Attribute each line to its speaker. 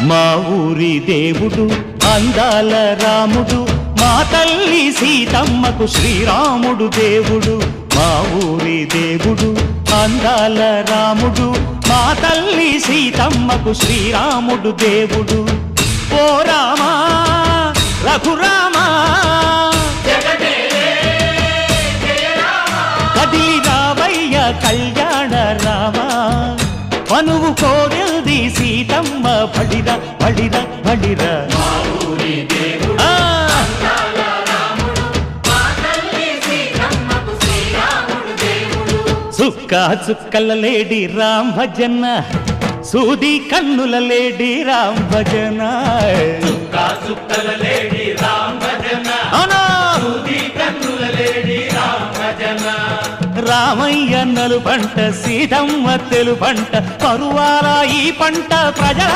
Speaker 1: మా ఊరి దేవుడు అందాల రాముడు, మా తల్లి సీతమ్మకు శ్రీరాముడు దేవుడు. మా ఊరి దేవుడు అందాల రాముడు, మా తల్లి సీతమ్మకు శ్రీరాముడు దేవుడు. ఓ రామా రఘురామా కదిలి రావయ్య కళ్యాణ రామా, మనువు కోరింది సీతమ్మ బడిరా బడిరా బడిరా. చుక్క చుక్కల లేడి రామ్ భజన, సూది కన్నుల లేడి రామ్ భజన.
Speaker 2: చుక్కల లేడి రామ్ భజన, సూది కన్నుల లేడి రామ్ భజన.
Speaker 1: రామయ్య నలు పంట, సీతమ్మ తెలు పంట, పరువాల ఈ పంట ప్రజల